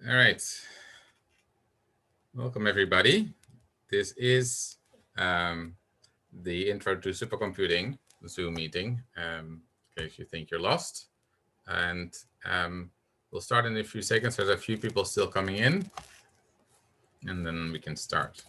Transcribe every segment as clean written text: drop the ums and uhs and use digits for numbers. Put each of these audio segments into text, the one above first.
All right. Welcome, everybody. This is the intro to supercomputing Zoom meeting, in case you think you're lost. And we'll start in a few seconds. There's a few people still coming in, and then we can start.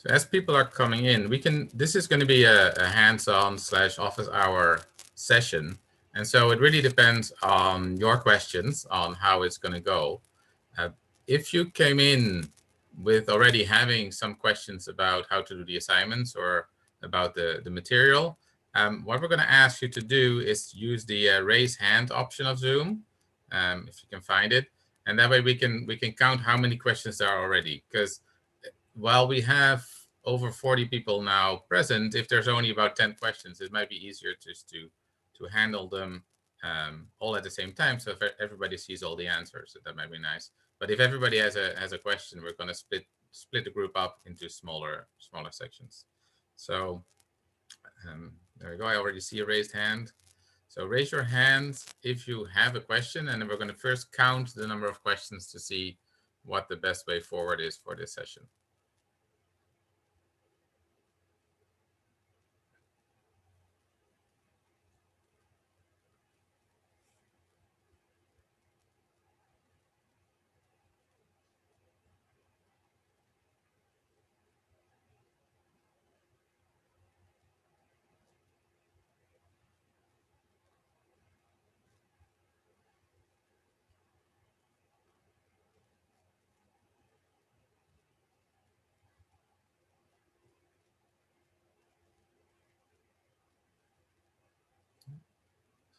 So as people are coming in, this is going to be a hands-on / office hour session. And so it really depends on your questions on how it's going to go. If you came in with already having some questions about how to do the assignments or about the material, what we're going to ask you to do is use the raise hand option of Zoom, if you can find it. And that way we can count how many questions there are already. Because while we have over 40 people now present, if there's only about 10 questions, it might be easier just to handle them all at the same time. So if everybody sees all the answers, that might be nice. But if everybody has a question, we're going to split the group up into smaller sections. So there we go. I already see a raised hand. So raise your hand if you have a question, and then we're going to first count the number of questions to see what the best way forward is for this session.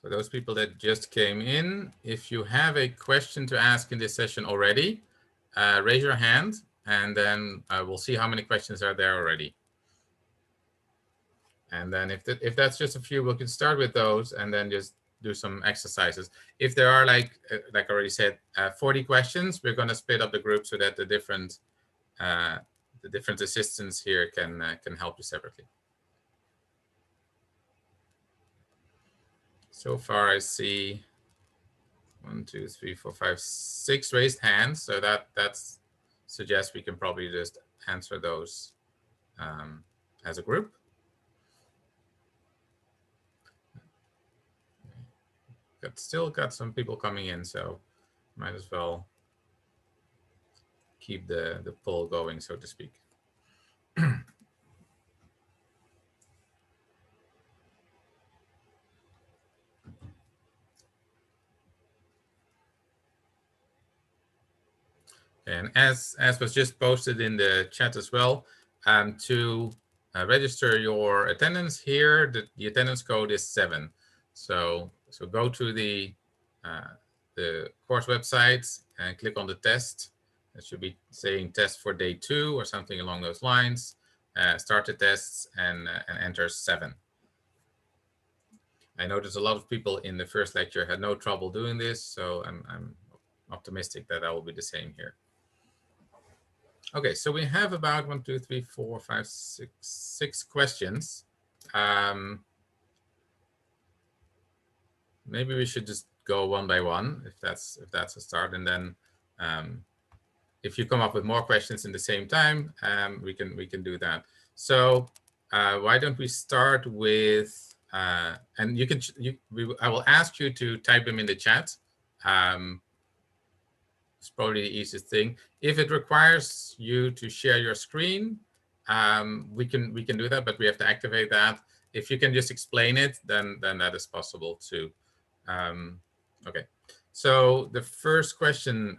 For those people that just came in, if you have a question to ask in this session already, raise your hand, and then we'll see how many questions are there already. And then if that's just a few, we can start with those and then just do some exercises. If there are, like I already said, 40 questions, we're going to split up the group so that the different assistants here can help you separately. So far, I see 1, 2, 3, 4, 5, 6 raised hands. So that suggests we can probably just answer those as a group. Still got some people coming in, so might as well keep the poll going, so to speak. And as was just posted in the chat as well, to register your attendance here, the attendance code is 7. So go to the course website and click on the test. It should be saying test for day 2 or something along those lines. Start the tests and enter 7. I noticed a lot of people in the first lecture had no trouble doing this, so I'm optimistic that will be the same here. Okay, so we have about 1, 2, 3, 4, 5, 6 questions. Maybe we should just go one by one, if that's a start, and then if you come up with more questions in the same time, we can do that. So why don't we start with and I will ask you to type them in the chat. It's probably the easiest thing. If it requires you to share your screen, we can do that, but we have to activate that. if you can just explain it, then that is possible too. Okay, so the first question,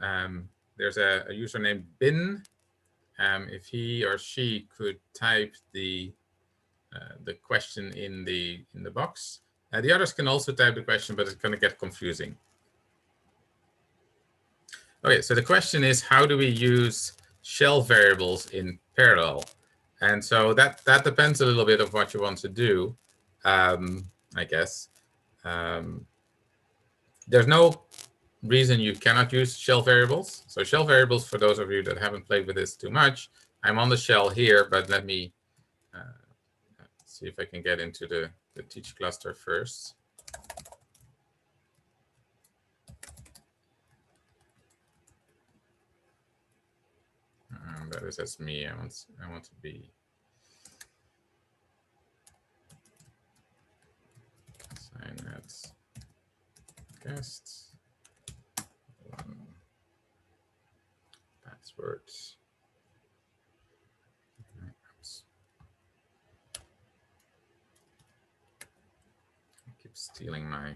there's a user named Bin. If he or she could type the question in the box. The others can also type the question, but it's going to get confusing. Okay, so the question is, how do we use shell variables in parallel? And so that depends a little bit of what you want to do, I guess. There's no reason you cannot use shell variables. So shell variables, for those of you that haven't played with this too much, I'm on the shell here, but let me see if I can get into the teach cluster first. That's me. I want to be sign as guest. Passwords. Oops. I keep stealing my.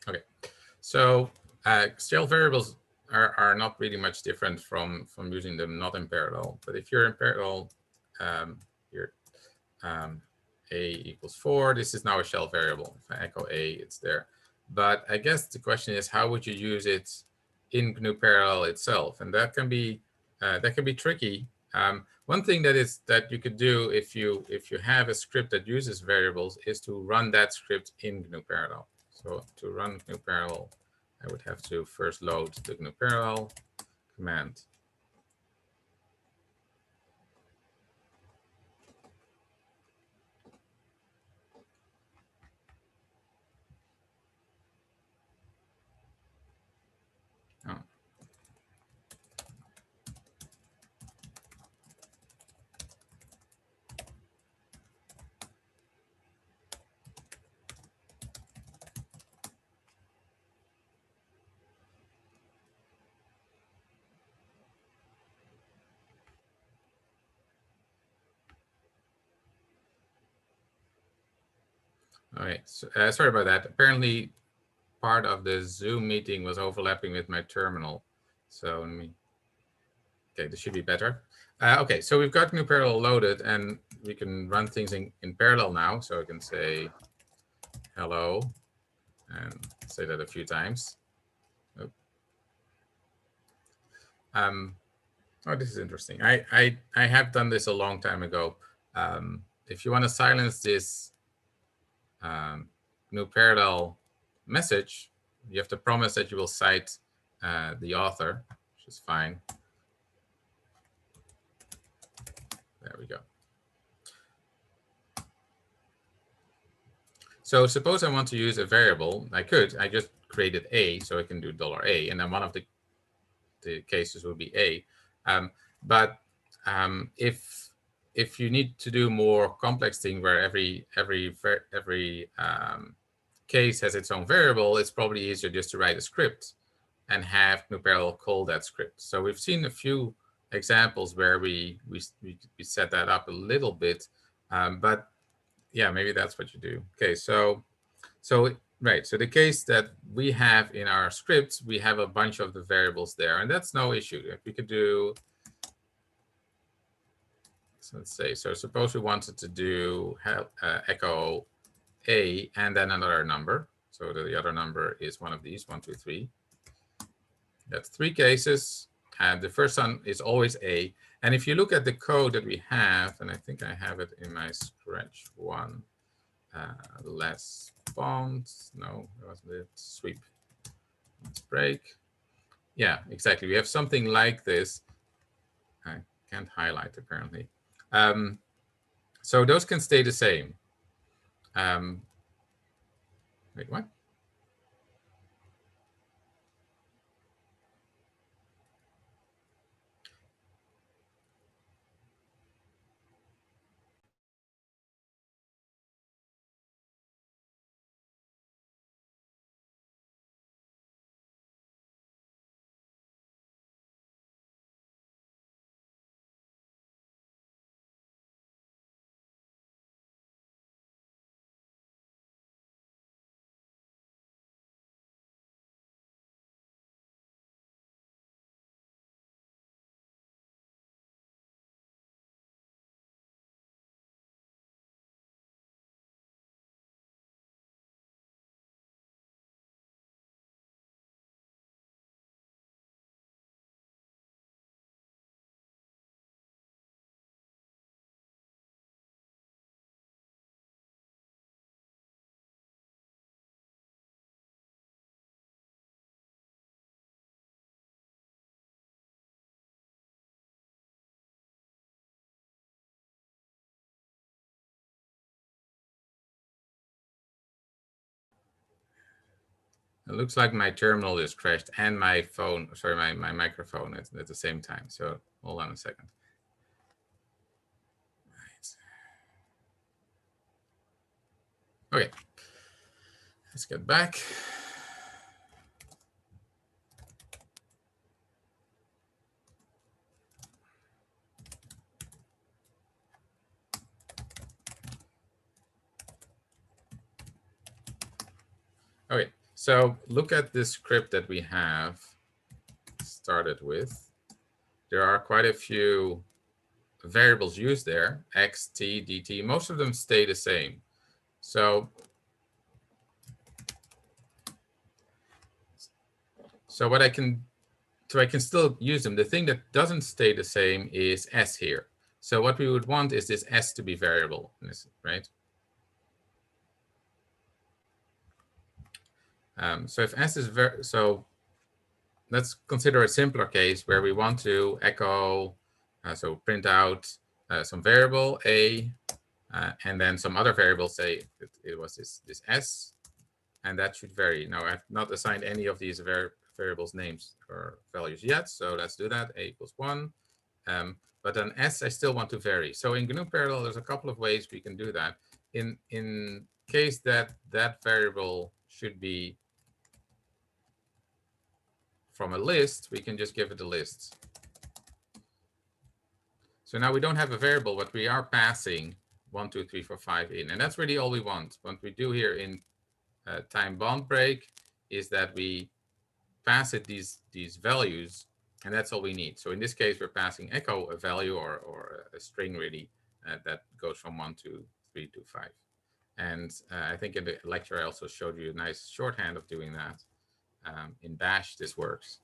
Okay, so shell variables are not really much different from using them not in parallel. But if you're in parallel, here a equals 4. This is now a shell variable. If I echo a, it's there. But I guess the question is, how would you use it in GNU parallel itself? And that can be tricky. One thing that you could do if you have a script that uses variables is to run that script in GNU parallel. So to run GNU parallel, I would have to first load the GNU parallel command. Oh. All right, so, sorry about that. Apparently, part of the Zoom meeting was overlapping with my terminal. So let me, okay, this should be better. Okay, so we've got GNU parallel loaded, and we can run things in parallel now. So I can say hello and say that a few times. Oh, this is interesting. I have done this a long time ago. If you want to silence this GNU parallel message, you have to promise that you will cite the author, which is fine. There we go. So suppose I want to use a variable. I just created a, so I can do $a, and then one of the cases would be a. But if you need to do more complex thing where every case has its own variable, it's probably easier just to write a script and have GNU parallel call that script. So we've seen a few examples where we set that up a little bit, but yeah, maybe that's what you do. Okay, so right, so the case that we have in our scripts, we have a bunch of the variables there, and that's no issue. If we could do, so let's say, so suppose we wanted to do echo a and then another number. So the other number is one of these, 1, 2, 3. That's 3 cases, and the first one is always a. And if you look at the code that we have, and I think I have it in my Scratch 1, less bonds. No, that wasn't it. Sweep. Let's break. Yeah, exactly. We have something like this. I can't highlight apparently. So those can stay the same. Wait, what? It looks like my terminal is crashed and my phone, sorry, my microphone at the same time. So hold on a second. Right. Okay, let's get back. Okay, so look at this script that we have started with. There are quite a few variables used there, x, t, dt. Most of them stay the same. So what I can still use them. The thing that doesn't stay the same is s here. So what we would want is this s to be variable, right? So if s is so let's consider a simpler case where we want to echo, so print out some variable a, and then some other variable, say it was this s, and that should vary. Now I've not assigned any of these variables names or values yet, so let's do that. A equals 1. But then s I still want to vary. So in GNU parallel, there's a couple of ways we can do that. In case that variable should be from a list, we can just give it a list. So now we don't have a variable, but we are passing 1, 2, 3, 4, 5 in, and that's really all we want. What we do here in time bound break is that we pass it these values, and that's all we need. So in this case, we're passing echo a value or a string really that goes from 1 to 3 to 5. And I think in the lecture I also showed you a nice shorthand of doing that. In Bash, this works.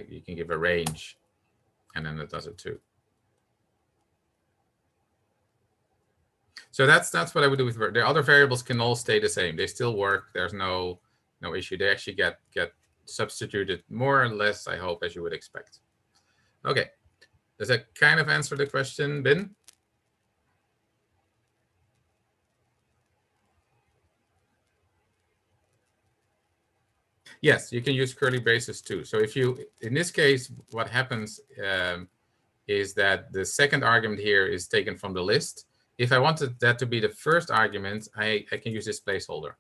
You can give a range, and then it does it too. So that's what I would do with the other variables. Can all stay the same. They still work. There's no issue. They actually get substituted more or less, I hope, as you would expect. Okay, does that kind of answer the question, Bin? Yes, you can use curly braces too. So if you, in this case, what happens is that the second argument here is taken from the list. If I wanted that to be the first argument, I can use this placeholder.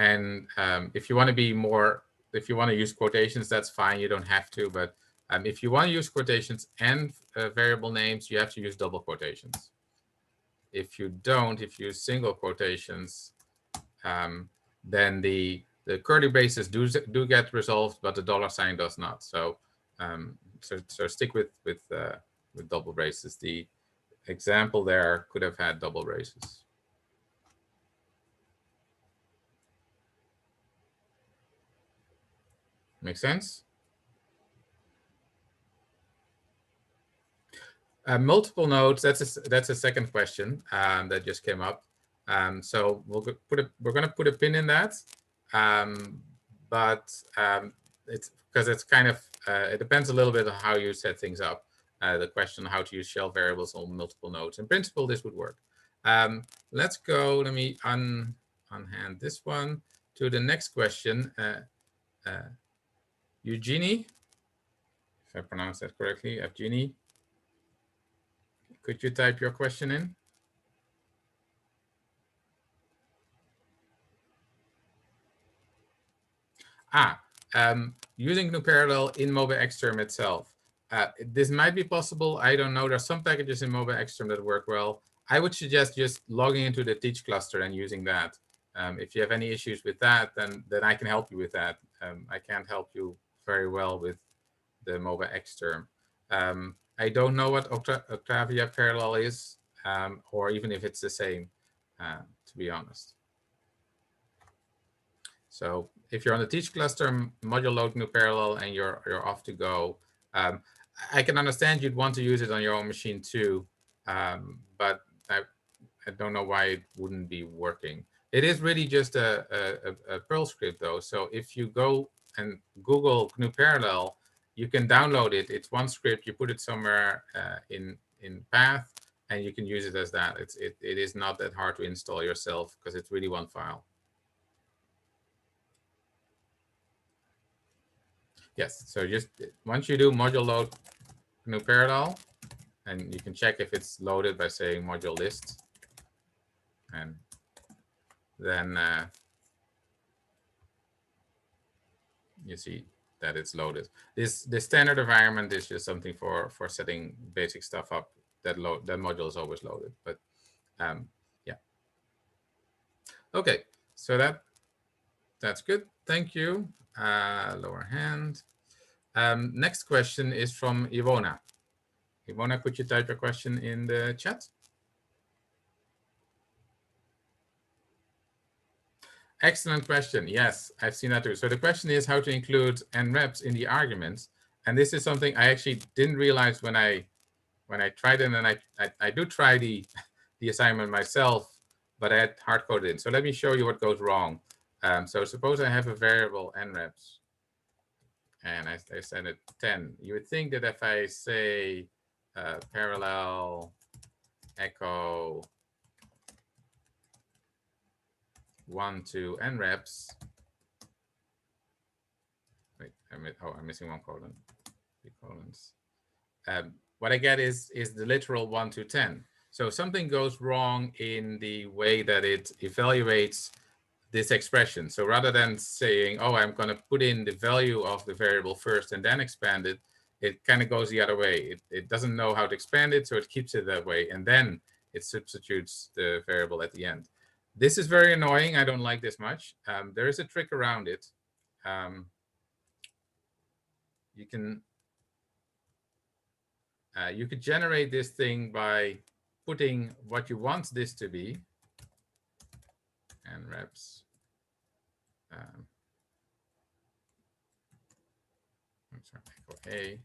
And if you want to be more, if you want to use quotations, that's fine. You don't have to. But if you want to use quotations and variable names, you have to use double quotations. If you don't, if you use single quotations, then the curly braces do get resolved, but the $ does not. So so stick with double braces. The example there could have had double braces. Make sense? Multiple nodes. That's a second question that just came up. So we're going to put a pin in that, but it's because it's kind of it depends a little bit on how you set things up. The question how to use shell variables on multiple nodes. In principle, this would work. Let's go. Let me unhand this one to the next question. Eugenie, if I pronounce that correctly, Evgeny. Could you type your question in? Using GNU Parallel in MobaXterm itself. This might be possible. I don't know. There's some packages in MobaXterm that work well. I would suggest just logging into the Teach cluster and using that. If you have any issues with that, then I can help you with that. I can't help you very well with the MobaXterm. I don't know what Octavia Parallel is, or even if it's the same, to be honest. So if you're on the Teach cluster, module load GNU Parallel, and you're off to go, I can understand you'd want to use it on your own machine too, but I don't know why it wouldn't be working. It is really just a Perl script though. So if you go and Google GNU Parallel, you can download it. It's one script. You put it somewhere in path, and you can use it as that. It is not that hard to install yourself because it's really one file. Yes. So just once you do module load GNU parallel, and you can check if it's loaded by saying module list, and then you see that it's loaded. This standard environment is just something for setting basic stuff up. That module is always loaded. But yeah. Okay. So that's good. Thank you. Lower hand. Next question is from Ivona. Ivona, could you type your question in the chat? Excellent question. Yes, I've seen that too. So the question is how to include nreps in the arguments. And this is something I actually didn't realize when I tried it, and I do try the assignment myself, but I had hard coded in. So let me show you what goes wrong. So suppose I have a variable nreps, and I send it 10. You would think that if I say parallel echo 1 to nreps. Wait, I'm missing one colon. 3 colons. What I get is the literal 1 to 10. So something goes wrong in the way that it evaluates this expression. So rather than saying, oh, I'm going to put in the value of the variable first and then expand it, it kind of goes the other way. It doesn't know how to expand it, so it keeps it that way. And then it substitutes the variable at the end. This is very annoying. I don't like this much. There is a trick around it. You could generate this thing by putting what you want this to be, and reps. I'm sorry, echo A.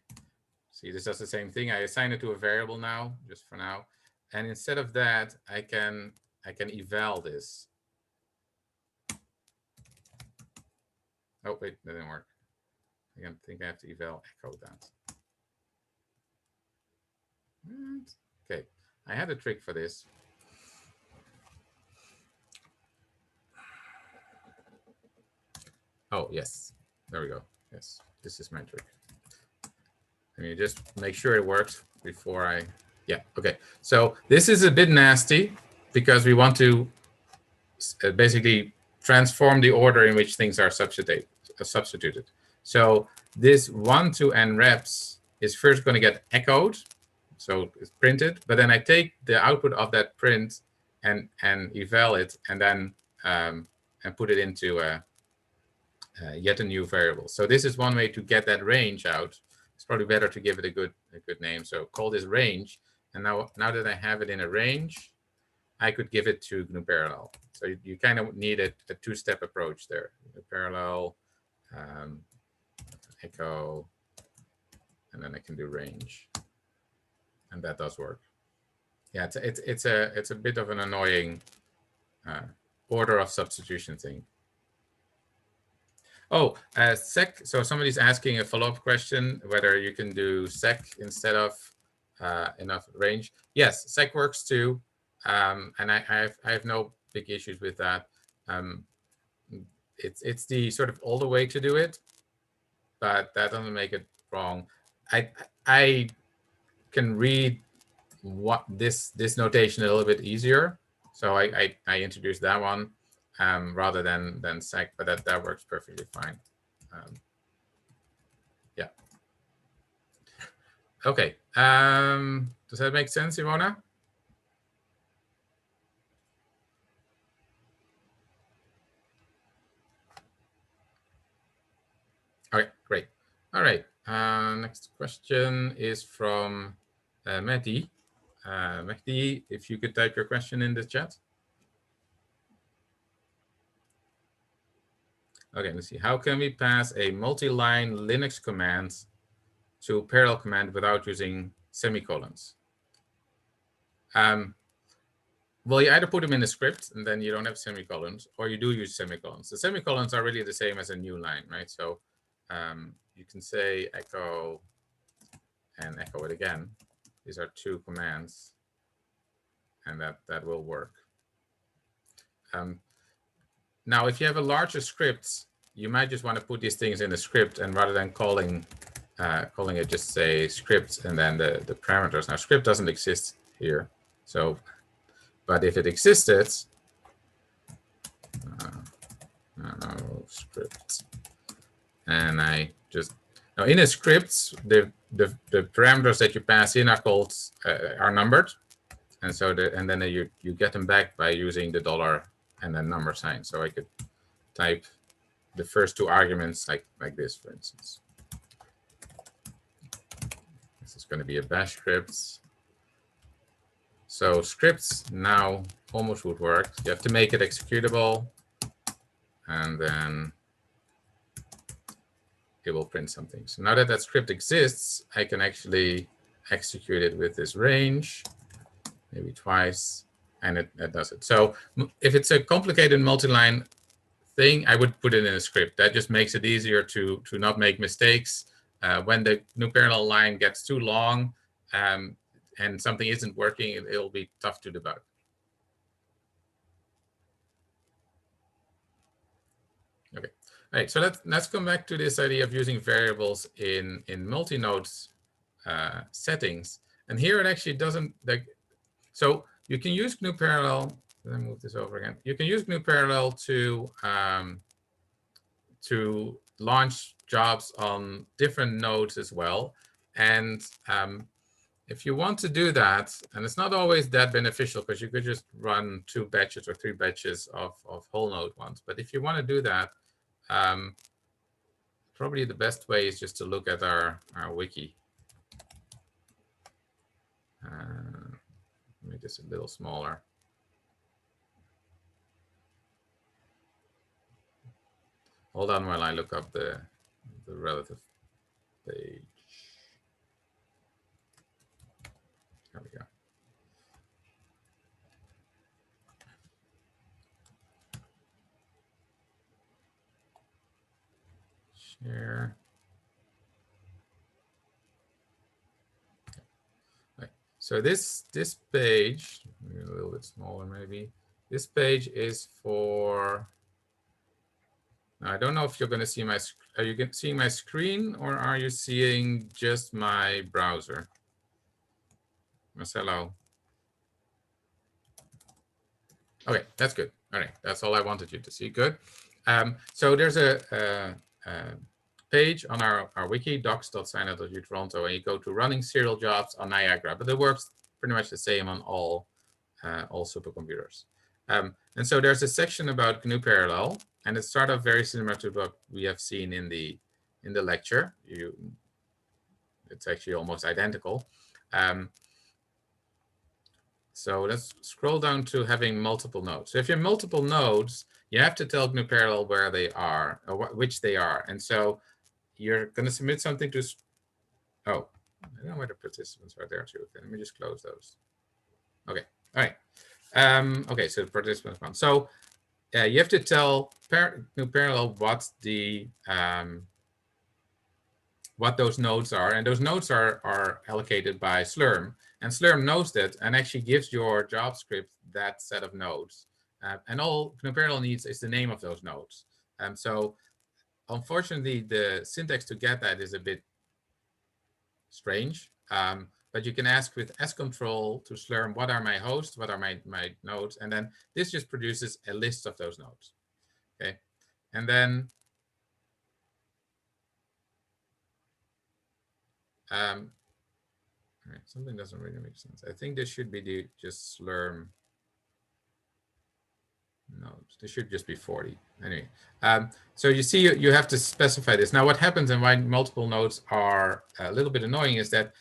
See, this does the same thing. I assign it to a variable now, just for now. And instead of that, I can eval this. Oh, wait, that didn't work. I think I have to eval echo that. Okay, I had a trick for this. Oh, yes, there we go. Yes, this is my trick. Let me just make sure it works before I, yeah, okay. So this is a bit nasty because we want to basically transform the order in which things are substituted. So this 1 to nreps is first going to get echoed, so it's printed, but then I take the output of that print and eval it, and then and put it into yet a new variable. So this is one way to get that range out. It's probably better to give it a good name. So call this range, and now that I have it in a range, I could give it to GNU parallel. So you kind of need a two-step approach there. GNU parallel, echo, and then I can do range, and that does work. Yeah, it's a bit of an annoying order of substitution thing. Oh, sec. So somebody's asking a follow-up question whether you can do sec instead of enough range. Yes, sec works too, and I have no big issues with that. It's the sort of older way to do it, but that doesn't make it wrong. I can read what this notation a little bit easier, so I introduced that one rather than sec, but that works perfectly fine. Yeah. Okay. Does that make sense, Ivona? All right, great. All right. Next question is from Mehdi. Mehdi, if you could type your question in the chat. Okay, let's see. How can we pass a multi-line Linux command to parallel command without using semicolons? Well, you either put them in the script and then you don't have semicolons, or you do use semicolons. The semicolons are really the same as a new line, right? So you can say echo and echo it again. These are two commands, and that will work. Now, if you have a larger script, you might just want to put these things in a script, and rather than calling it, just say script and then the parameters. Now script doesn't exist here, so but if it existed, nano script, and I just now in a script the parameters that you pass in are called are numbered, and so and then you get them back by using the dollar and then number sign. So I could type the first two arguments like this, for instance. This is going to be a bash script. So scripts now almost would work. You have to make it executable, and then it will print something. So now that that script exists, I can actually execute it with this range, maybe twice, and it does it. So if it's a complicated multi-line thing, I would put it in a script. That just makes it easier to not make mistakes. When the new parallel line gets too long and something isn't working, it'll be tough to debug. Okay, all right. So let's come back to this idea of using variables in multi-node settings. And here it actually doesn't like. So you can use GNU Parallel. Let me move this over again. You can use GNU Parallel to launch jobs on different nodes as well. And if you want to do that, and it's not always that beneficial because you could just run 2 batches or 3 batches of whole node ones. But if you want to do that, probably the best way is just to look at our wiki. Make this a little smaller. Hold on while I look up the relative page. There we go. Share. Right. So this page, a little bit smaller maybe. This page is for. Now, I don't know if you're going to see my. Are you seeing my screen, or are you seeing just my browser? Marcelo. Okay, that's good. All right, that's all I wanted you to see. Good. So there's a page on our wiki, docs.sino.u Toronto, and you go to running serial jobs on Niagara, but it works pretty much the same on all supercomputers. And so there's a section about GNU Parallel, and it's sort of very similar to what we have seen in the lecture. It's actually almost identical. So let's scroll down to having multiple nodes. So if you have multiple nodes, you have to tell GNU Parallel where they are, or which they are. And so you're going to submit something to. Oh, I don't know where the participants are there too. Okay, let me just close those. Okay, all right. Okay, so the participants one. So you have to tell GNU Parallel what those nodes are, and those nodes are allocated by Slurm, and Slurm knows that and actually gives your JavaScript that set of nodes. And all GNU Parallel needs is the name of those nodes. So unfortunately, the syntax to get that is a bit strange, but you can ask with scontrol to Slurm, what are my hosts, what are my nodes, and then this just produces a list of those nodes. Okay, and then all right, something doesn't really make sense. I think this should be just Slurm nodes. This should just be 40. Anyway, so you see you have to specify this. Now what happens and why multiple nodes are a little bit annoying is that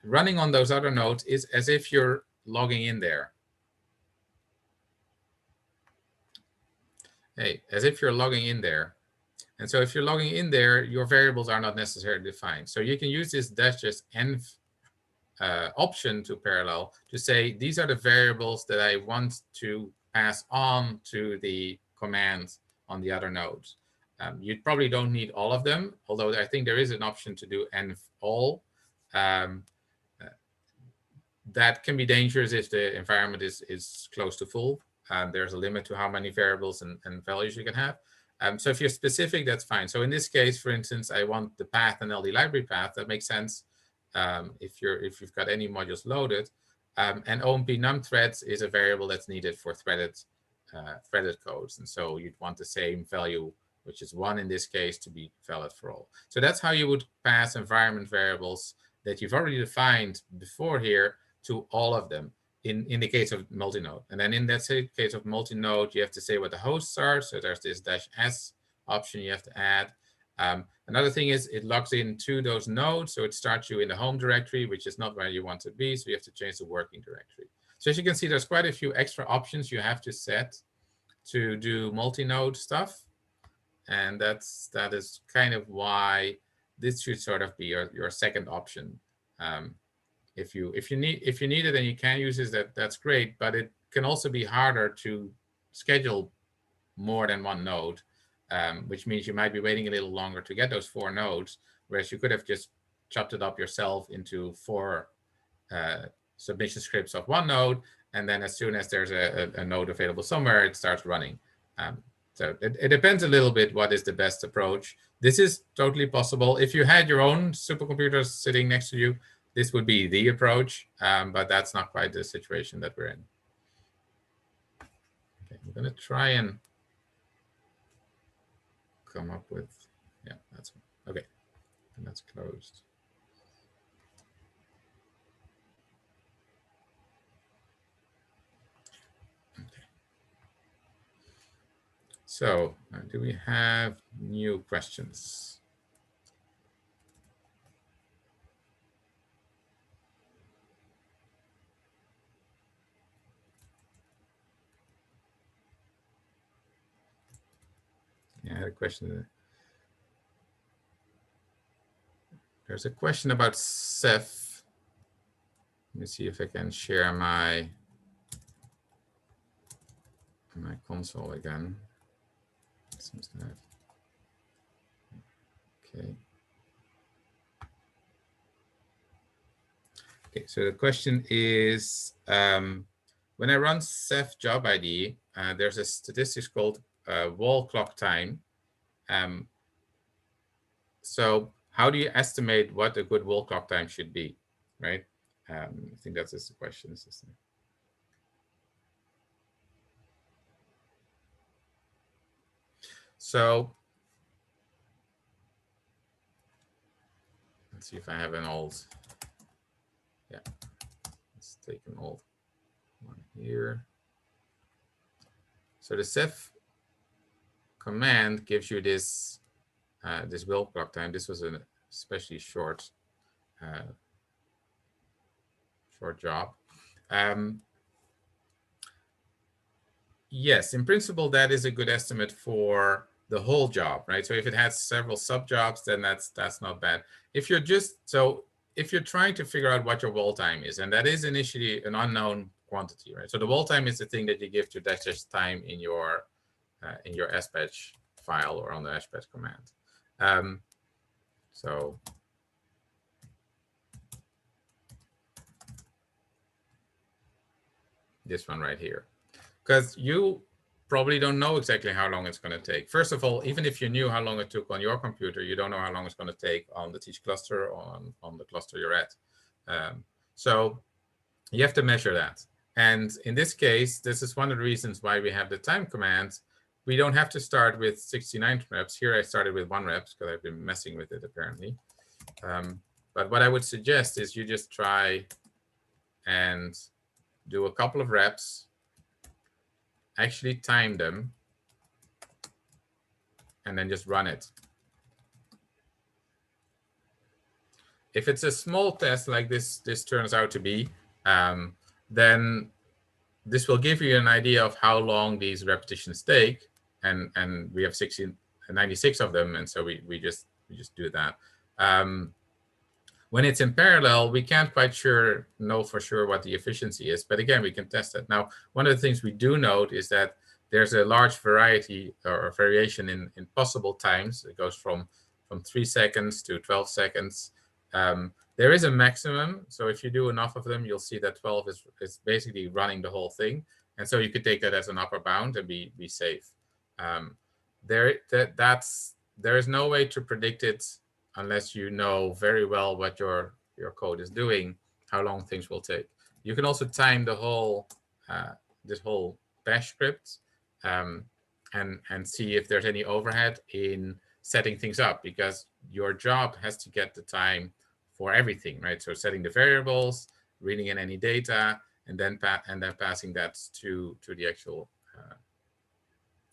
running on those other nodes is as if you're logging in there. Hey, as if you're logging in there. And so if you're logging in there, your variables are not necessarily defined. So you can use this -env option to Parallel to say, these are the variables that I want to pass on to the commands on the other nodes. You probably don't need all of them, although I think there is an option to do env all. That can be dangerous if the environment is close to full. There's a limit to how many variables and values you can have. So if you're specific, that's fine. So in this case, for instance, I want the path and LD library path. That makes sense if you've got any modules loaded. And OMP num threads is a variable that's needed for threaded codes. And so you'd want the same value, which is 1 in this case, to be valid for all. So that's how you would pass environment variables that you've already defined before here to all of them in the case of multi-node. And then in that case of multi-node, you have to say what the hosts are. So there's this -s option you have to add. Another thing is it logs into those nodes. So it starts you in the home directory, which is not where you want to be. So you have to change the working directory. So as you can see, there's quite a few extra options you have to set to do multi-node stuff. And that is kind of why this should sort of be your second option. If you need it and you can use it, that's great. But it can also be harder to schedule more than one node, which means you might be waiting a little longer to get those 4 nodes, whereas you could have just chopped it up yourself into 4 submission scripts of 1 node, and then as soon as there's a node available somewhere, it starts running. So it depends a little bit what is the best approach. This is totally possible. If you had your own supercomputer sitting next to you, this would be the approach, but that's not quite the situation that we're in. Okay, I'm going to try and come up with, yeah, that's okay. And that's closed. Okay. So do we have new questions? Yeah, I had a question. There's a question about Ceph. Let me see if I can share my console again. Seems to have. Okay. Okay, so the question is, when I run Ceph job ID, there's a statistics called wall clock time. So how do you estimate what a good wall clock time should be, right? I think that's just the question. So let's see if I have an old, yeah, let's take an old one here. So the Ceph command gives you this this wall clock time. This was an especially short job. Yes, in principle, that is a good estimate for the whole job, right? So if it has several sub jobs, then that's not bad. If you're if you're trying to figure out what your wall time is, and that is initially an unknown quantity, right? So the wall time is the thing that you give to dash time in your SBatch file or on the SBatch command. So this one right here, because you probably don't know exactly how long it's going to take. First of all, even if you knew how long it took on your computer, you don't know how long it's going to take on the teach cluster or on the cluster you're at. So you have to measure that. And in this case, this is one of the reasons why we have the time command. We don't have to start with 69 reps. Here I started with 1 reps because I've been messing with it apparently. But what I would suggest is you just try and do a couple of reps, actually time them, and then just run it. If it's a small test like this turns out to be, then this will give you an idea of how long these repetitions take. And we have 96 of them, and so we just do that. When it's in parallel, we can't quite know for sure what the efficiency is, but again, we can test it. Now, one of the things we do note is that there's a large variety or variation in possible times. It goes from 3 seconds to 12 seconds. There is a maximum, so if you do enough of them, you'll see that 12 is basically running the whole thing, and so you could take that as an upper bound and be safe. there is no way to predict it unless you know very well what your code is doing, how long things will take. You can also time the whole this whole bash script and see if there's any overhead in setting things up, because your job has to get the time for everything, right? So setting the variables, reading in any data, and then passing that to the actual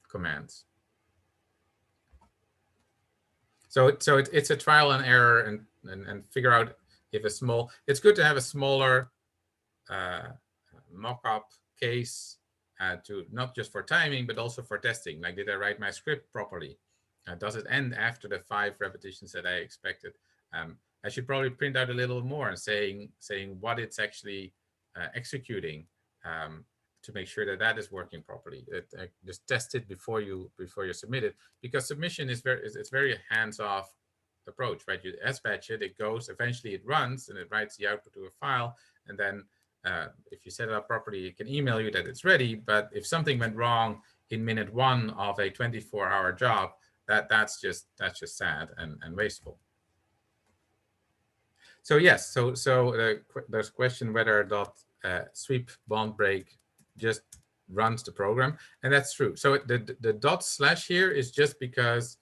commands. So it's a trial and error and figure out if a small. It's good to have a smaller mock-up case to not just for timing but also for testing. Like, did I write my script properly? Does it end after the 5 repetitions that I expected? I should probably print out a little more and saying what it's actually executing to make sure that that is working properly. Just test it before you submit it, because submission is very hands-off approach, right? You SBatch it, it goes, eventually it runs and it writes the output to a file, and then if you set it up properly, it can email you that it's ready. But if something went wrong in minute 1 of a 24-hour job, that's just sad and wasteful. So yes, so there's a question whether sweep bond break just runs the program, and that's true. So the dot slash here is just because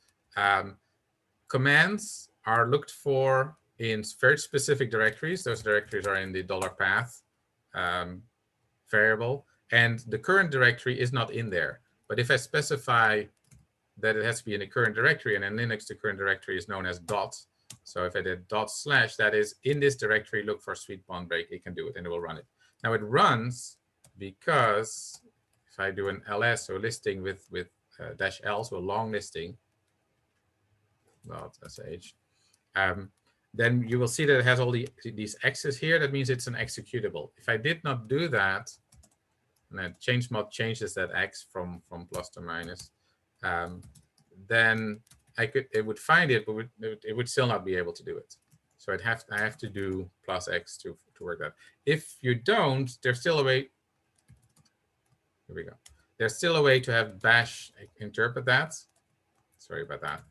commands are looked for in very specific directories. Those directories are in the $path variable, and the current directory is not in there. But if I specify that it has to be in the current directory, and in Linux the current directory is known as dot. So if I did dot slash, that is in this directory, look for sweep bond break, it can do it and it will run it. Now it runs because if I do an ls, so listing with -l, so a long listing, .sh, then you will see that it has all these X's here. That means it's an executable. If I did not do that, and then change mod changes that X from plus to minus, then it would find it, but it would still not be able to do it. So I have to do plus X to work that. If you don't, there's still a way. Here we go. There's still a way to have bash interpret that. Sorry about that.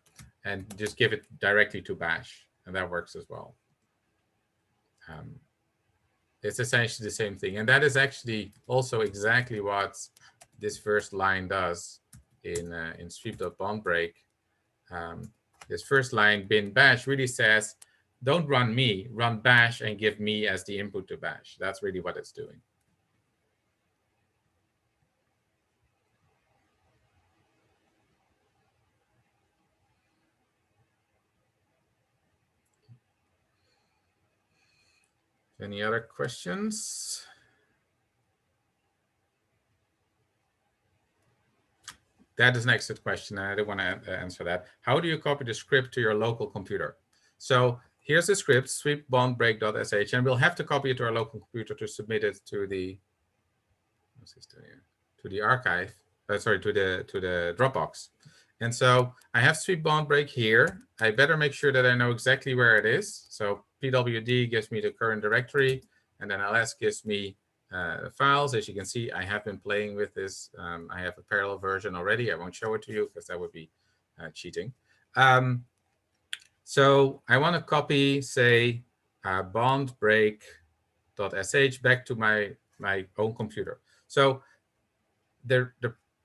And just give it directly to bash, and that works as well. It's essentially the same thing. And that is actually also exactly what this first line does in sweep.bondbreak. This first line, bin bash, really says, don't run me, run bash and give me as the input to bash. That's really what it's doing. Any other questions? That is an excellent question, and I don't want to answer that. How do you copy the script to your local computer? So here's the script, sweep.bondbreak.sh, and we'll have to copy it to our local computer to submit it to the archive. Sorry, to the Dropbox. And so I have sweep bond break here. I better make sure that I know exactly where it is. So pwd gives me the current directory, and then ls gives me files. As you can see, I have been playing with this. I have a parallel version already. I won't show it to you because that would be cheating. So I want to copy, say, bondbreak.sh back to my own computer. So the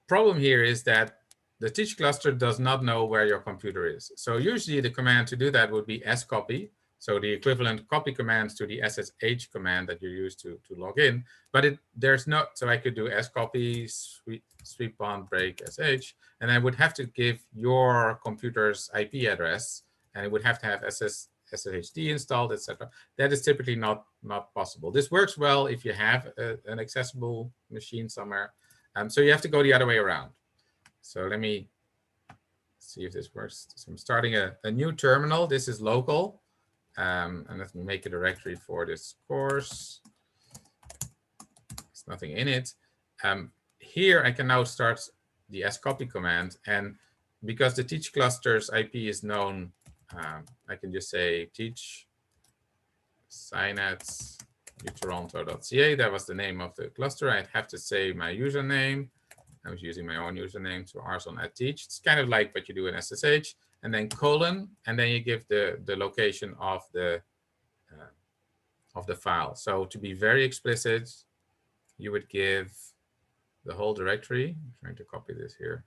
problem here is that the teach cluster does not know where your computer is. So usually the command to do that would be scopy. So the equivalent copy commands to the SSH command that you use to log in. But there's not, so I could do scopy sweep bond break sh, and I would have to give your computer's IP address, and it would have to have SSHD installed, etc. That is typically not possible. This works well if you have an accessible machine somewhere. So you have to go the other way around. So let me see if this works. So I'm starting a new terminal. This is local. And let me make a directory for this course. There's nothing in it. Here I can now start the scopy command. And because the teach cluster's IP is known, I can just say teach synets utoronto.ca. That was the name of the cluster. I'd have to say my username. I was using my own username, so arson@teach. It's kind of like what you do in SSH, and then colon, and then you give the location of the file. So to be very explicit, you would give the whole directory. I'm trying to copy this here.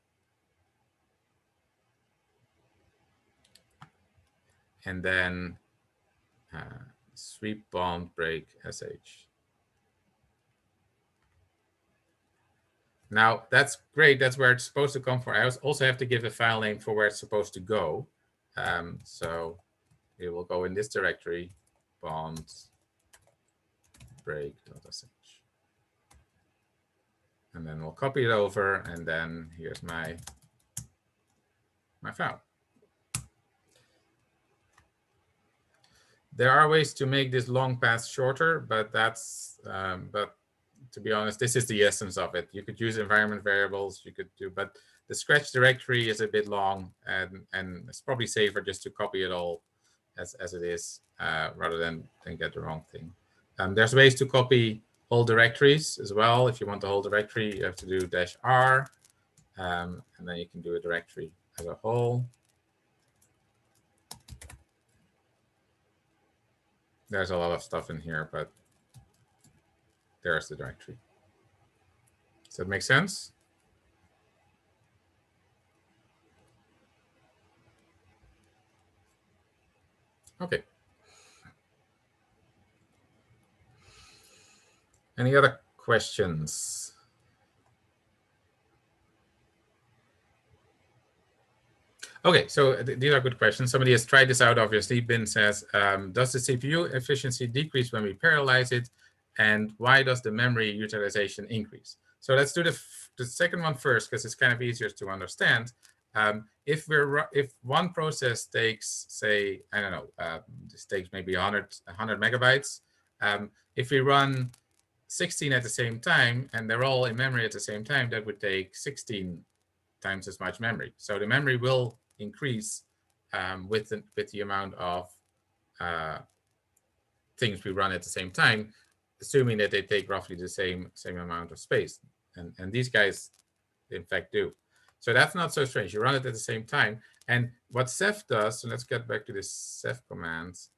And then sweep bound break sh. Now that's great. That's where it's supposed to come from. I also have to give a file name for where it's supposed to go. So it will go in this directory, bound break.sh. And then we'll copy it over, and then here's my file. There are ways to make this long path shorter, but that's but to be honest, this is the essence of it. You could use environment variables, you could do, but the Scratch directory is a bit long, and it's probably safer just to copy it all as it is, rather than get the wrong thing. There's ways to copy whole directories as well. If you want the whole directory, you have to do -r, and then you can do a directory as a whole. There's a lot of stuff in here, but there's the directory. Does that make sense? Okay. Any other questions? Okay, so these are good questions. Somebody has tried this out, obviously. Ben says, does the CPU efficiency decrease when we parallelize it? And why does the memory utilization increase? So let's do the second one first, because it's kind of easier to understand. If one process takes, say, I don't know, this takes maybe 100 megabytes. If we run 16 at the same time, and they're all in memory at the same time, that would take 16 times as much memory. So the memory will increase with the amount of things we run at the same time, assuming that they take roughly the same amount of space. And these guys, in fact, do. So that's not so strange. You run it at the same time. And what Ceph does, so let's get back to this Ceph commands,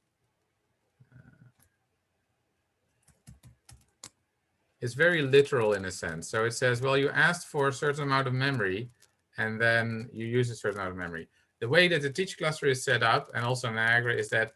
is very literal in a sense. So it says, well, you asked for a certain amount of memory, and then you use a certain amount of memory. The way that the teach cluster is set up, and also Niagara, is that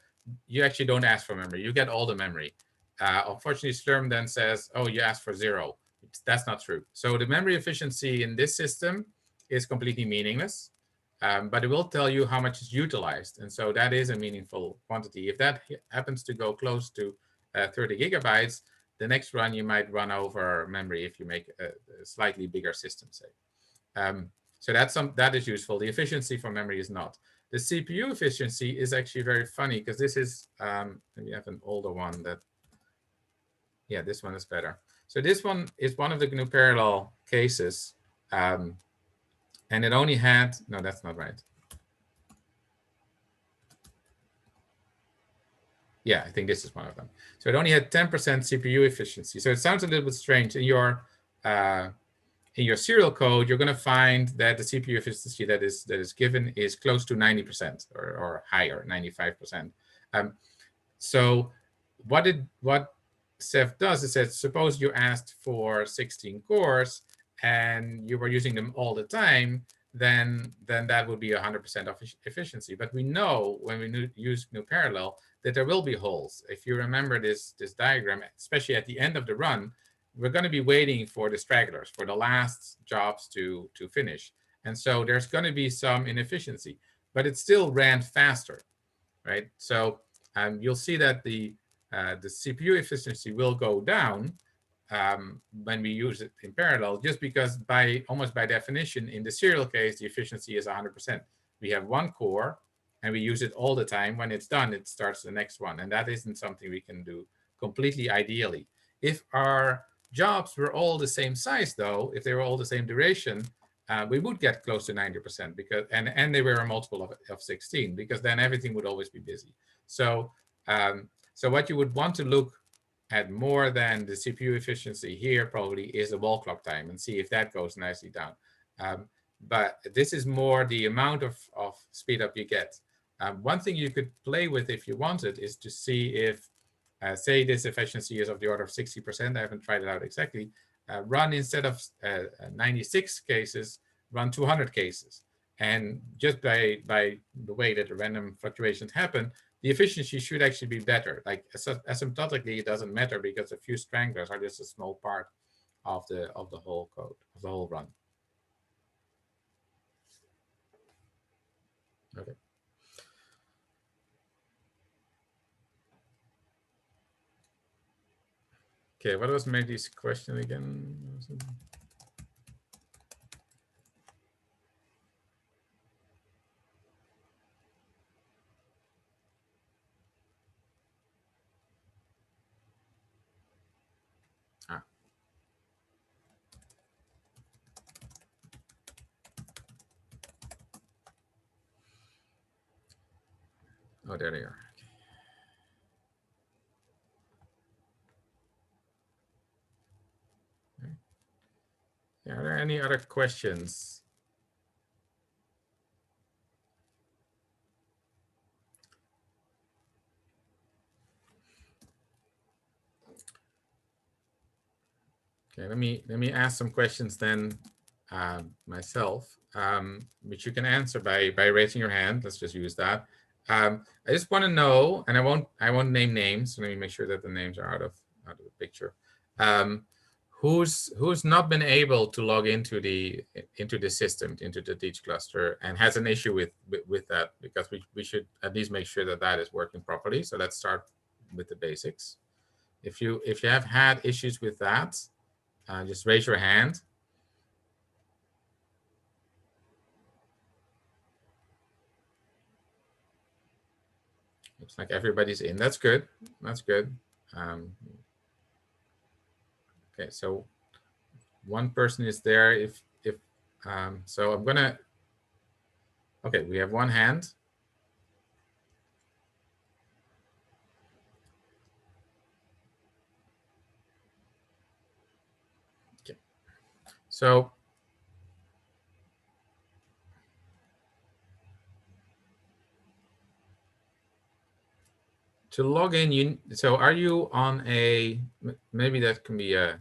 you actually don't ask for memory. You get all the memory. Unfortunately, Slurm then says, oh, you asked for 0. That's not true. So the memory efficiency in this system is completely meaningless, but it will tell you how much is utilized. And so that is a meaningful quantity. If that happens to go close to 30 gigabytes, the next run you might run over memory if you make a slightly bigger system, say. So that is useful. The efficiency for memory is not. The CPU efficiency is actually very funny, because this is, maybe I have an older one that, yeah, this one is better. So this one is one of the GNU parallel cases, and it only had, no, that's not right. Yeah, I think this is one of them. So it only had 10% CPU efficiency. So it sounds a little bit strange. In your serial code, you're going to find that the CPU efficiency that is given is close to 90% or higher, 95%. So what Ceph does is says, suppose you asked for 16 cores and you were using them all the time, then that would be 100% of efficiency. But we know when we use GNU parallel that there will be holes. If you remember this diagram, especially at the end of the run, we're going to be waiting for the stragglers, for the last jobs to finish. And so there's going to be some inefficiency, but it still ran faster, right? So you'll see that the CPU efficiency will go down when we use it in parallel, just because almost by definition, in the serial case, the efficiency is 100%. We have one core, and we use it all the time. When it's done, it starts the next one. And that isn't something we can do completely ideally. If our jobs were all the same size, though, if they were all the same duration, we would get close to 90%, because and they were a multiple of 16, because then everything would always be busy. So so what you would want to look at more than the CPU efficiency here probably is the wall clock time, and see if that goes nicely down. But this is more the amount of speed up you get. One thing you could play with if you wanted is to see if, say this efficiency is of the order of 60%, I haven't tried it out exactly, run instead of 96 cases, run 200 cases. And just by the way that the random fluctuations happen, the efficiency should actually be better. Like asymptotically, it doesn't matter because a few stranglers are just a small part of the whole code, of the whole run. Okay. Okay, what was Mehdi's question again? Oh, there they are. Okay. Yeah, are there any other questions? Okay, let me ask some questions then myself, which you can answer by raising your hand. Let's just use that. I just want to know, and I won't name names. So let me make sure that the names are out of the picture. Who's not been able to log into the system, into the Teach cluster, and has an issue with that, because we should at least make sure that that is working properly. So let's start with the basics. If you have had issues with that, just raise your hand. Looks like everybody's in. That's good. That's good. Okay, so one person is there. So I'm gonna. Okay, we have one hand. Okay, so to log in, so are you on a? Maybe that can be a.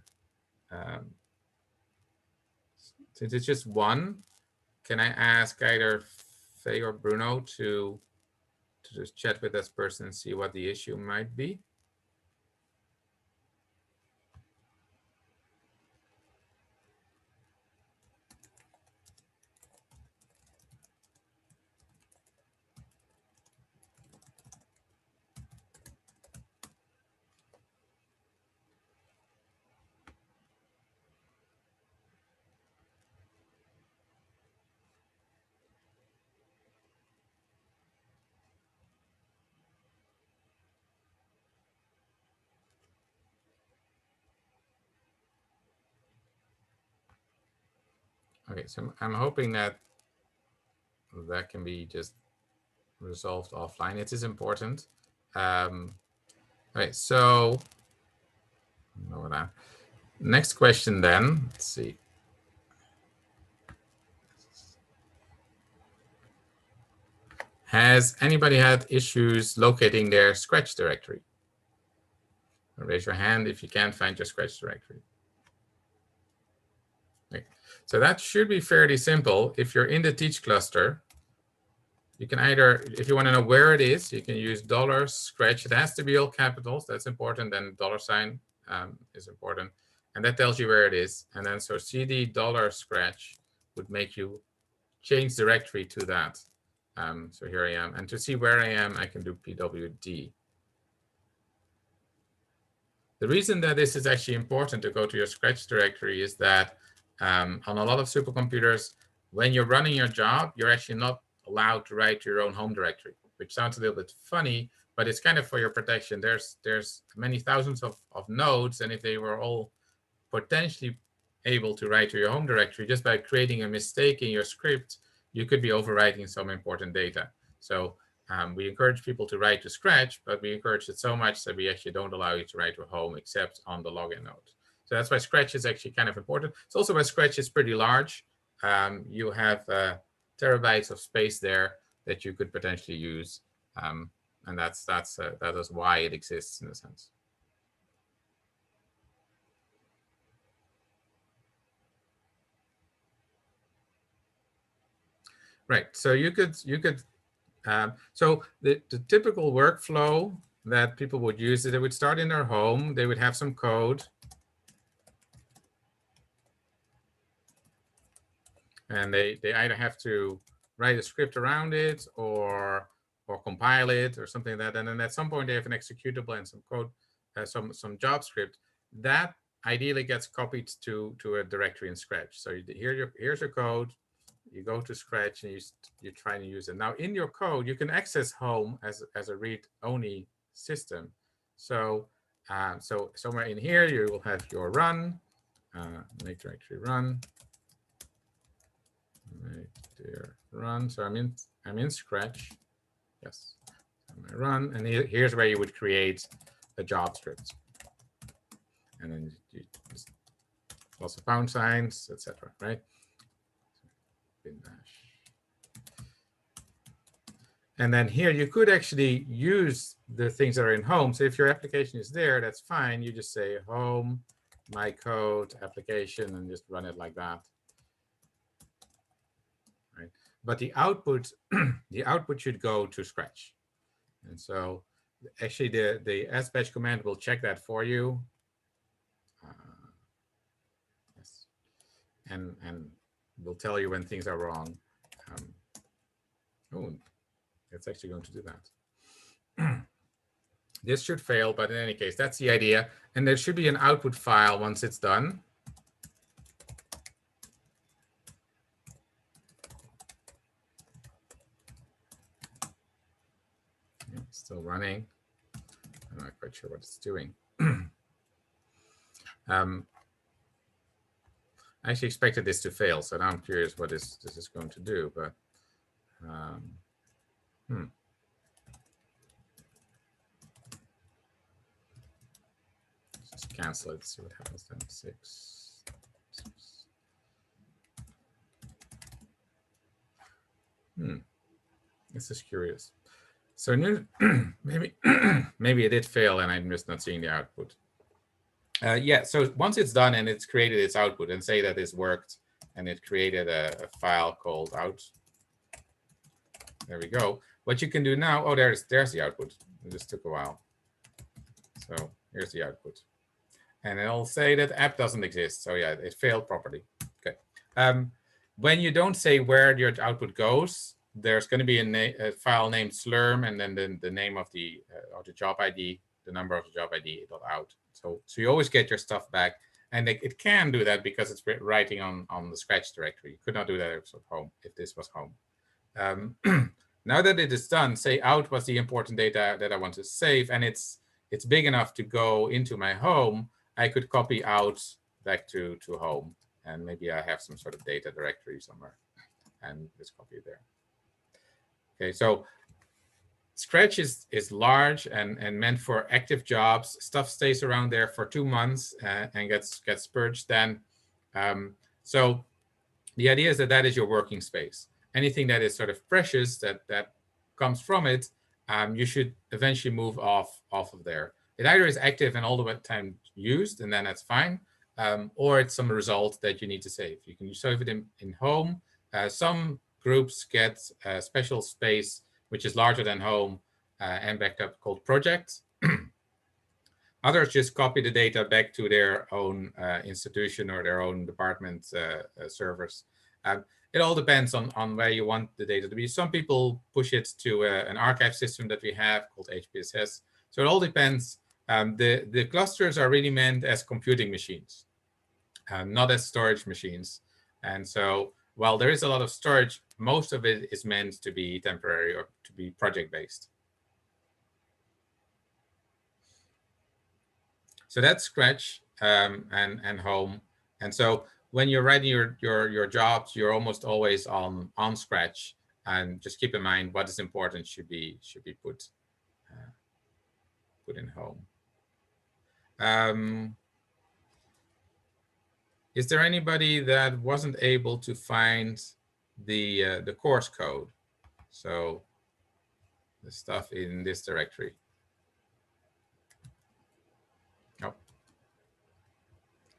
Since it's just one, can I ask either Faye or Bruno to just chat with this person and see what the issue might be? Okay, so I'm hoping that that can be just resolved offline. It is important. Okay, so next question then. Let's see. Has anybody had issues locating their Scratch directory? Raise your hand if you can't find your Scratch directory. Okay. So that should be fairly simple. If you're in the Teach cluster, you can either, if you want to know where it is, you can use $scratch. It has to be all capitals. That's important. Then $sign is important. And that tells you where it is. And then so cd $scratch would make you change directory to that. So here I am. And to see where I am, I can do pwd. The reason that this is actually important to go to your Scratch directory is that on a lot of supercomputers, when you're running your job, you're actually not allowed to write to your own home directory, which sounds a little bit funny, but it's kind of for your protection. There's many thousands of nodes, and if they were all potentially able to write to your home directory, just by creating a mistake in your script, you could be overwriting some important data. So We encourage people to write to Scratch, but we encourage it so much that we actually don't allow you to write to home except on the login node. So that's why Scratch is actually kind of important. It's also why Scratch is pretty large. You have terabytes of space there that you could potentially use, and that is why it exists in a sense. Right. So you could so the typical workflow that people would use is they would start in their home. They would have some code. And they either have to write a script around it or compile it or something like that. And then at some point they have an executable and some code, some JavaScript that ideally gets copied to a directory in Scratch. So here's your code. You go to Scratch and you try to use it. Now in your code, you can access home as a read-only system. So so somewhere in here you will have your run, make directory run. Right there, run. So I'm in Scratch. Yes, I'm gonna run, and here's where you would create a JavaScript, and then you just lots of pound signs, etc. Right? Bin dash. And then here you could actually use the things that are in home. So if your application is there, that's fine. You just say home, my code, application, and just run it like that. Right? But the output, the output should go to Scratch. And so actually the sbatch command will check that for you. Yes. And will tell you when things are wrong. Oh, it's actually going to do that. This should fail, but in any case, that's the idea. And there should be an output file once it's done. It's still running. I'm not quite sure what it's doing. I actually expected this to fail, so now I'm curious what this is going to do. But just cancel it. See what happens then. 6. This is curious. So maybe maybe it did fail, and I'm just not seeing the output. Yeah, so once it's done and it's created its output, and say that this worked and it created a file called out. There we go. What you can do now, oh, there's the output. It just took a while. So here's the output. And it'll say that app doesn't exist. So yeah, it failed properly. Okay. When you don't say where your output goes, there's going to be a file named slurm, and then the name of the job ID, the number of the job ID .out. So you always get your stuff back, and it can do that because it's writing on the Scratch directory. You could not do that if this was home. Now that it is done, say out was the important data that I want to save, and it's big enough to go into my home. I could copy out back to home, and maybe I have some sort of data directory somewhere, and just copy it there. Okay, so Scratch is large and meant for active jobs. Stuff stays around there for 2 months and gets purged then. So the idea is that is your working space. Anything that is sort of precious that comes from it, you should eventually move off of there. It either is active and all the time used, and then that's fine, or it's some result that you need to save. You can save it in home. Some groups get a special space which is larger than home and backed up, called projects. Others just copy the data back to their own institution or their own department servers. It all depends on where you want the data to be. Some people push it to an archive system that we have called HPSS. So it all depends. The clusters are really meant as computing machines, not as storage machines. And so while there is a lot of storage, most of it is meant to be temporary or to be project-based. So that's Scratch and home. And so when you're writing your jobs, you're almost always on Scratch. And just keep in mind what is important should be put in home. Is there anybody that wasn't able to find the course code? So the stuff in this directory. Oh,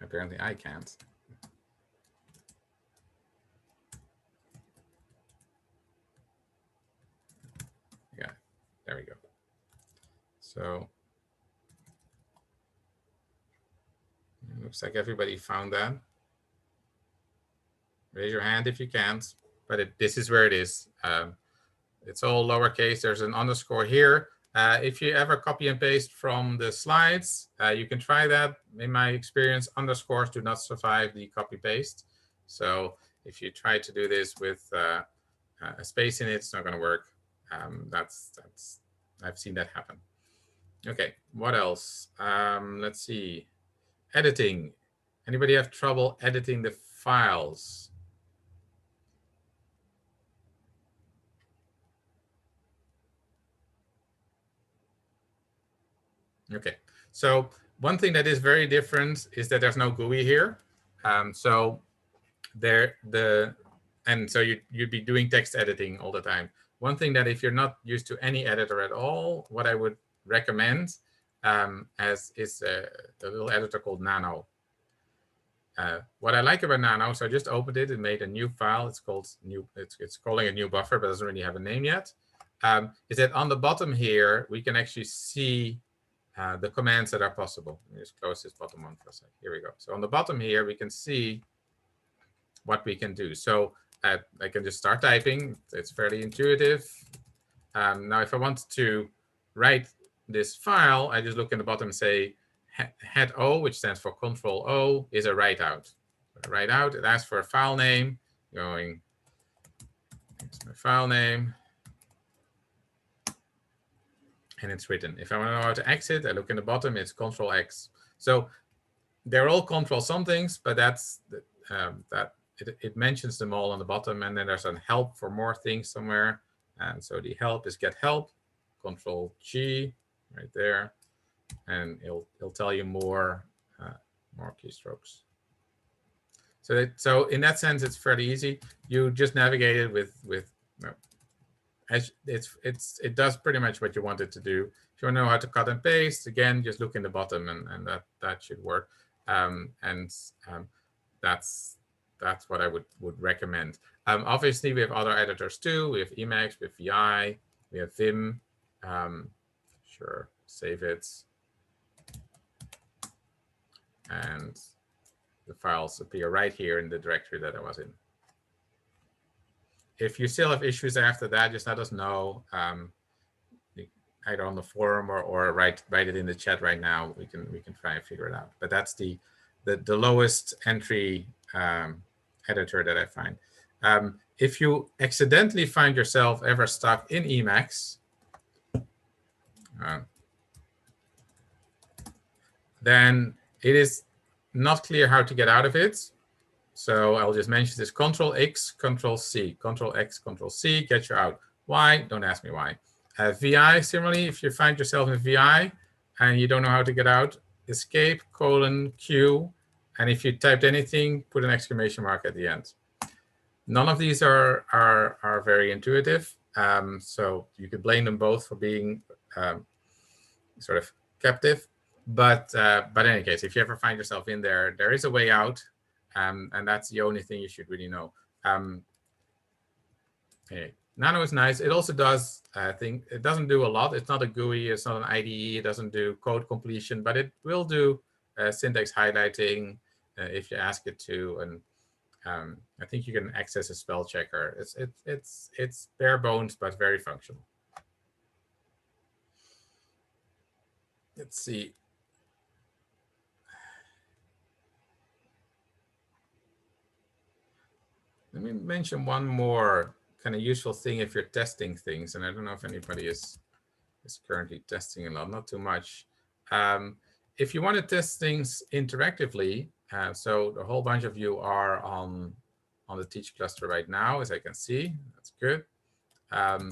apparently I can't. Yeah, there we go. So it looks like everybody found that. Raise your hand if you can't, but this is where it is. It's all lowercase. There's an underscore here. If you ever copy and paste from the slides, you can try that. In my experience, underscores do not survive the copy paste. So if you try to do this with a space in it, it's not going to work. I've seen that happen. Okay, what else? Let's see. Editing. Anybody have trouble editing the files? Okay, so one thing that is very different is that there's no GUI here. So you'd be doing text editing all the time. One thing that if you're not used to any editor at all, what I would recommend is a little editor called Nano. What I like about Nano, so I just opened it and made a new file. It's called new. It's calling a new buffer, but doesn't really have a name yet. Is that on the bottom here we can actually see the commands that are possible. Let me just close this bottom one for a second. Here we go. So on the bottom here, we can see what we can do. So I can just start typing. It's fairly intuitive. Now, if I want to write this file, I just look in the bottom and say head O, which stands for Control O, is a write out. Write out, it asks for a file name. Going, here's my file name. And it's written. If I want to know how to exit, I look in the bottom, it's Control X. So they're all control somethings, but it mentions them all on the bottom. And then there's a help for more things somewhere. And so the help is get help, Control G right there. And it'll tell you more keystrokes. So in that sense, it's fairly easy. You just navigate it with it does pretty much what you want it to do. If you want to know how to cut and paste, again, just look in the bottom and that should work. That's what I would recommend. Obviously, we have other editors too. We have Emacs, we have VI, we have Vim. Sure, save it. And the files appear right here in the directory that I was in. If you still have issues after that, just let us know, either on the forum or write it in the chat right now. We can try and figure it out. But that's the lowest entry editor that I find. If you accidentally find yourself ever stuck in Emacs, then it is not clear how to get out of it. So I'll just mention this: Control X, Control C, Control X, Control C, get you out. Why? Don't ask me why. VI, similarly, if you find yourself in VI and you don't know how to get out, Escape, Q, and if you typed anything, put an exclamation mark at the end. None of these are very intuitive, so you could blame them both for being sort of captive. But in any case, if you ever find yourself in there, there is a way out. And that's the only thing you should really know. Okay. Nano is nice. It also does, it doesn't do a lot. It's not a GUI. It's not an IDE. It doesn't do code completion, but it will do syntax highlighting if you ask it to. And I think you can access a spell checker. It's bare bones, but very functional. Let's see. Let me mention one more kind of useful thing if you're testing things. And I don't know if anybody is currently testing a lot, not too much. If you want to test things interactively, so a whole bunch of you are on the Teach cluster right now, as I can see. That's good. Let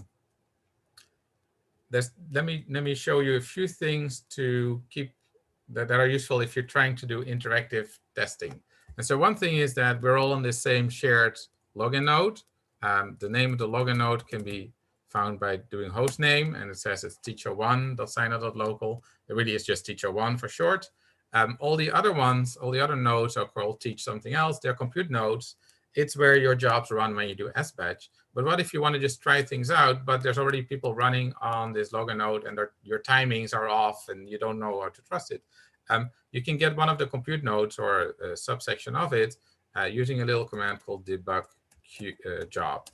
me show you a few things to keep that are useful if you're trying to do interactive testing. And so one thing is that we're all on the same shared login node. The name of the login node can be found by doing host name, and it says it's teacher1.signer.local. It really is just teacher1 for short. All the other ones, all the other nodes are called teach something else. They're compute nodes. It's where your jobs run when you do SBatch. But what if you want to just try things out, but there's already people running on this login node and your timings are off and you don't know how to trust it? You can get one of the compute nodes or a subsection of it using a little command called debug job.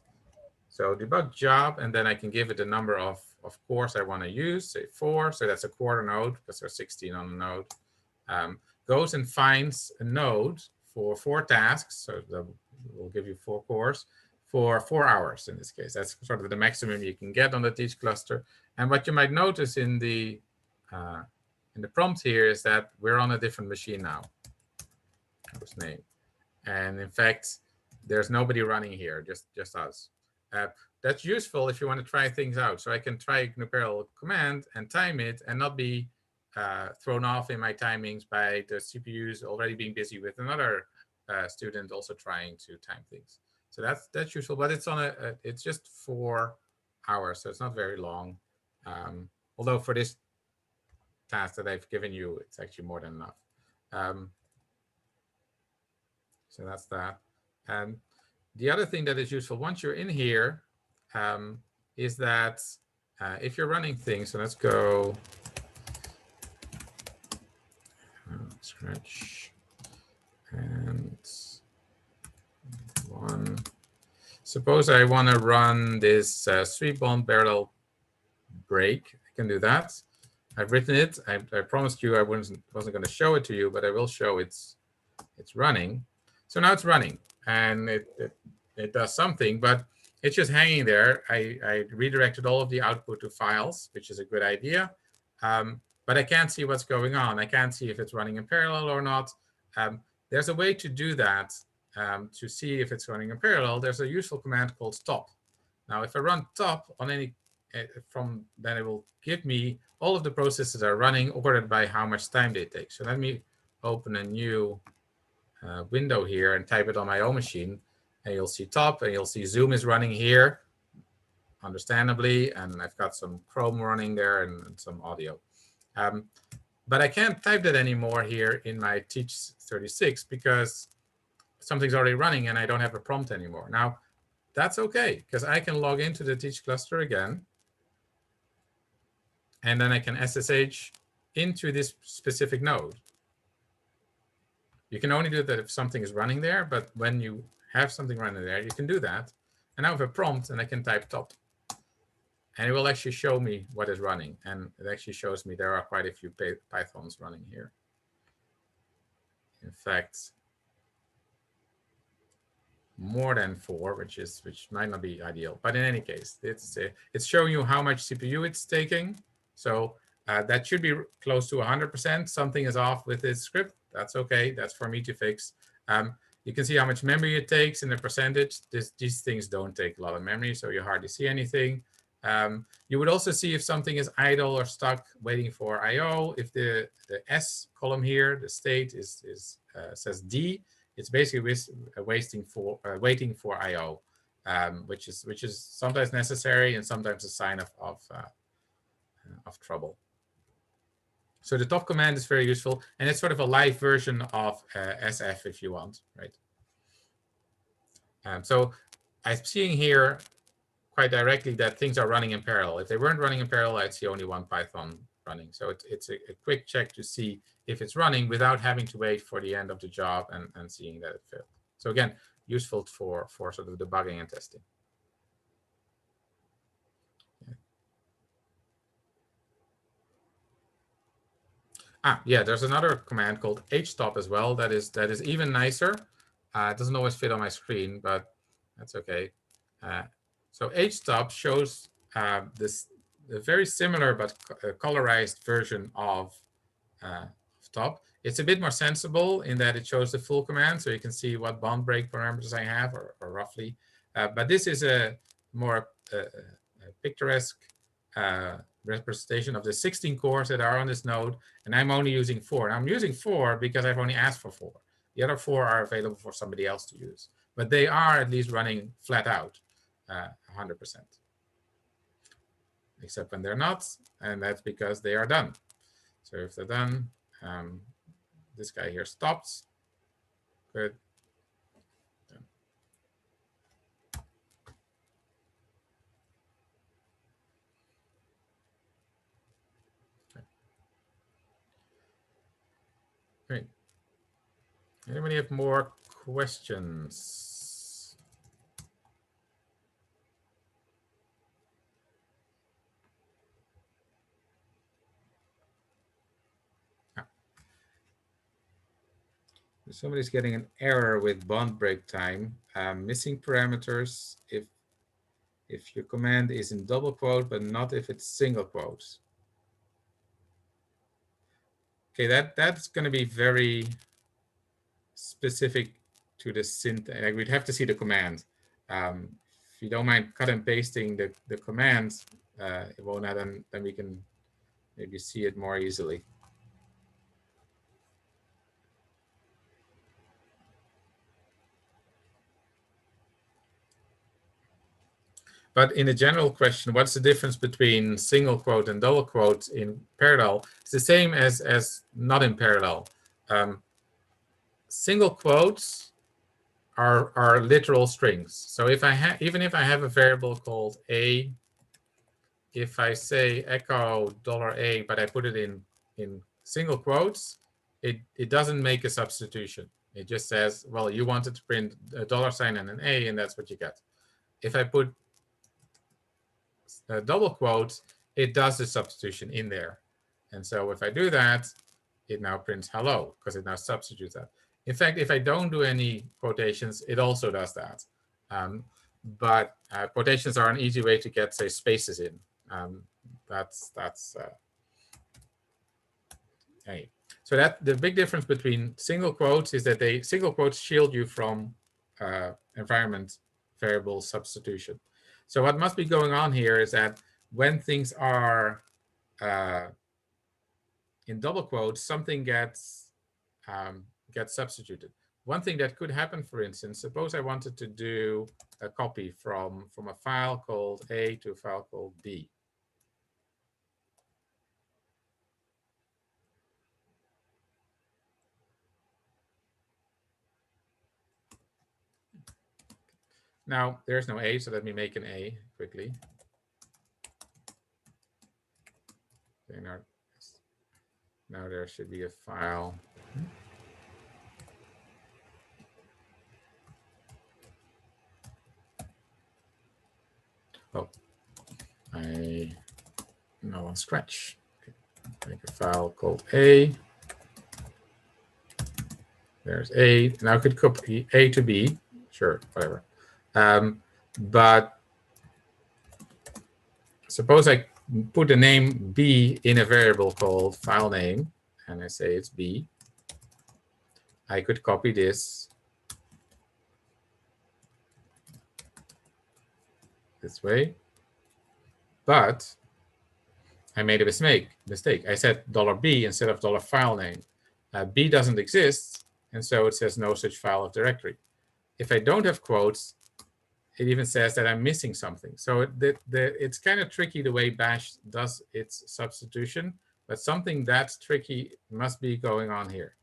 So debug job, and then I can give it the number of cores I want to use, say 4. So that's a quarter node because there's 16 on the node. Goes and finds a node for 4 tasks. So that will give you 4 cores for 4 hours in this case. That's sort of the maximum you can get on the teach cluster. And what you might notice in the prompt here is that we're on a different machine now. Host name. And in fact, there's nobody running here, just us. That's useful if you want to try things out. So I can try GNU parallel command and time it and not be thrown off in my timings by the CPUs already being busy with another student also trying to time things. So that's useful, but it's on it's just 4 hours, so it's not very long. Although for this task that I've given you, it's actually more than enough. So that's that. The other thing that is useful once you're in here is that if you're running things, so let's go scratch and 1. Suppose I want to run this sweep bond parallel break. I can do that. I've written it. I promised you I wasn't going to show it to you, but I will show it's running. So now it's running, and it does something, but it's just hanging there. I redirected all of the output to files, which is a good idea. But I can't see what's going on. I can't see if it's running in parallel or not. There's a way to do that to see if it's running in parallel. There's a useful command called stop. Now, if I run top on any then it will give me all of the processes that are running ordered by how much time they take. So let me open a new window here and type it on my own machine. And you'll see top, and you'll see Zoom is running here, understandably. And I've got some Chrome running there and some audio. But I can't type that anymore here in my Teach 36 because something's already running and I don't have a prompt anymore. Now, that's OK, because I can log into the Teach cluster again. And then I can SSH into this specific node. You can only do that if something is running there, but when you have something running there, you can do that. And now I have a prompt, and I can type top. And it will actually show me what is running. And it actually shows me there are quite a few Pythons running here. In fact, more than 4, which might not be ideal. But in any case, it's showing you how much CPU it's taking. So that should be close to 100%. Something is off with this script. That's OK. That's for me to fix. You can see how much memory it takes in the percentage. These things don't take a lot of memory, so you hardly see anything. You would also see if something is idle or stuck waiting for I/O. If the S column here, the state says D, it's basically waiting for I/O, which is sometimes necessary and sometimes a sign of trouble. So the top command is very useful, and it's sort of a live version of SF if you want, right? So I'm seeing here quite directly that things are running in parallel. If they weren't running in parallel, I'd see only one Python running. So it's a quick check to see if it's running without having to wait for the end of the job and seeing that it failed. So again, useful for sort of debugging and testing. Yeah, there's another command called htop as well. That is even nicer. It doesn't always fit on my screen, but that's OK. So htop shows this a very similar but colorized version of top. It's a bit more sensible in that it shows the full command, so you can see what bond break parameters I have, or roughly. But this is a more picturesque representation of the 16 cores that are on this node, and I'm only using 4. And I'm using 4 because I've only asked for 4. The other 4 are available for somebody else to use, but they are at least running flat out 100%, except when they're not, and that's because they are done. So if they're done, this guy here stops. Good. Done. Okay. Great. Anybody have more questions? Somebody's getting an error with bond break time. Missing parameters if your command is in double quote, but not if it's single quotes. Okay, that's going to be very specific to the syntax. Like, we'd have to see the command. If you don't mind cut and pasting the commands, it won't add, then we can maybe see it more easily. But in a general question, what's the difference between single quote and double quote in parallel? It's the same as not in parallel. Single quotes are literal strings. So if even if I have a variable called a, if I say echo $A, but I put it in single quotes, it doesn't make a substitution. It just says, well, you wanted to print a $sign and an A, and that's what you get. If I put double quotes, it does the substitution in there. And so if I do that, it now prints hello, because it now substitutes that. In fact, if I don't do any quotations, it also does that. But quotations are an easy way to get, say, spaces in. Hey. So that the big difference between single quotes is that single quotes shield you from environment variable substitution. So what must be going on here is that when things are in double quotes, something gets substituted. One thing that could happen, for instance, suppose I wanted to do a copy from a file called A to a file called B. Now, there's no A, so let me make an A quickly. Okay, now there should be a file. Oh, no on Scratch. Okay. Make a file called A. There's A. Now I could copy A to B. Sure, whatever. But suppose I put the name B in a variable called file name, and I say it's B. I could copy this way, but I made a mistake. I said $B instead of $file name. B doesn't exist, and so it says no such file or directory. If I don't have quotes, it even says that I'm missing something. So it's kind of tricky the way Bash does its substitution, but something that's tricky must be going on here.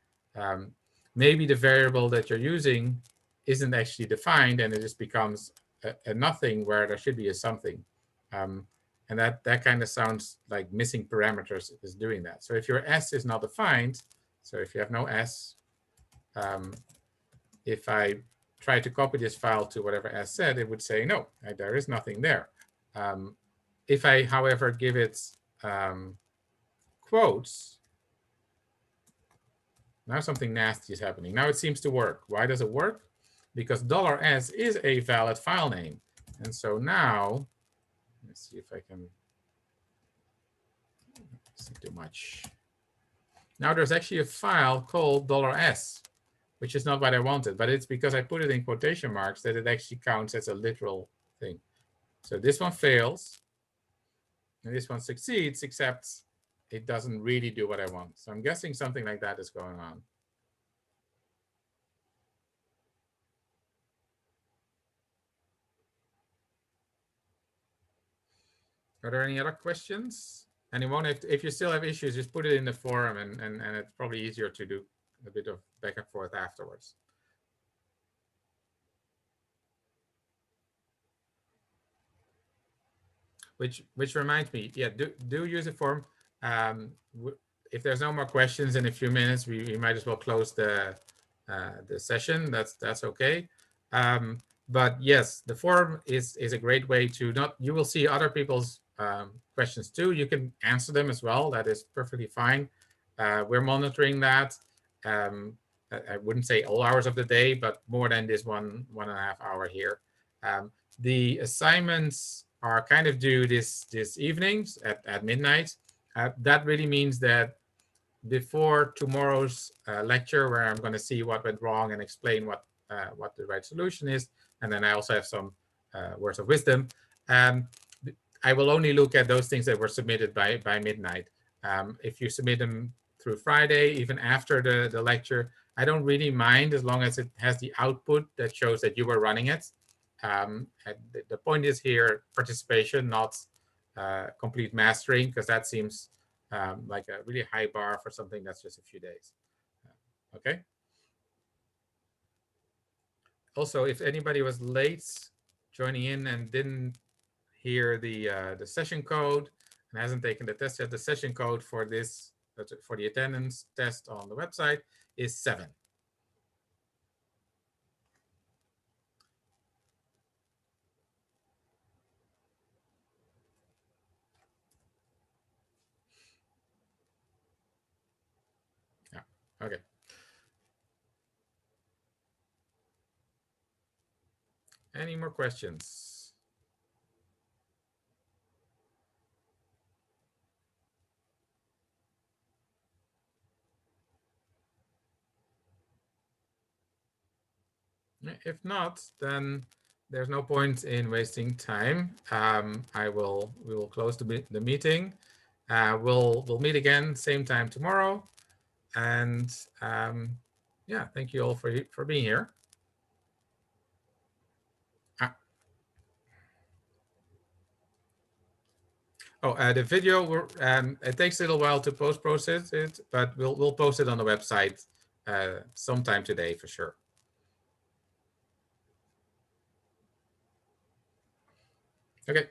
Maybe the variable that you're using isn't actually defined, and it just becomes a nothing where there should be a something. And that kind of sounds like missing parameters is doing that. So if your S is not defined, so if you have no S, if I try to copy this file to whatever S said, it would say, no, there is nothing there. If I, however, give it quotes, now something nasty is happening. Now it seems to work. Why does it work? Because $S is a valid file name. And so now, let's see if I can, it's not too much. Now there's actually a file called $S, which is not what I wanted, but it's because I put it in quotation marks that it actually counts as a literal thing. So this one fails, and this one succeeds, except it doesn't really do what I want. So I'm guessing something like that is going on. Are there any other questions? Anyone? If you still have issues, just put it in the forum, and it's probably easier to do a bit of back and forth afterwards. Which reminds me, yeah, do use the forum. If there's no more questions in a few minutes, we might as well close the session. That's okay. But yes, the forum is a great way to you will see other people's questions too. You can answer them as well. That is perfectly fine. We're monitoring that. I wouldn't say all hours of the day, but more than this 1.5 hour here. The assignments are kind of due this evenings at midnight. That really means that before tomorrow's lecture, where I'm going to see what went wrong and explain what the right solution is, and then I also have some words of wisdom. I will only look at those things that were submitted by midnight. If you submit them through Friday, even after the lecture, I don't really mind as long as it has the output that shows that you were running it. The point is here participation, not complete mastering, because that seems like a really high bar for something that's just a few days. Okay. Also, if anybody was late joining in and didn't hear the session code and hasn't taken the test yet, the session code for this for the attendance test on the website is 7. Yeah. Okay. Any more questions? If not, then there's no point in wasting time. We will close the meeting. We'll meet again same time tomorrow. And yeah, thank you all for being here. The video, it takes a little while to post-process it, but we'll post it on the website sometime today for sure. Okay.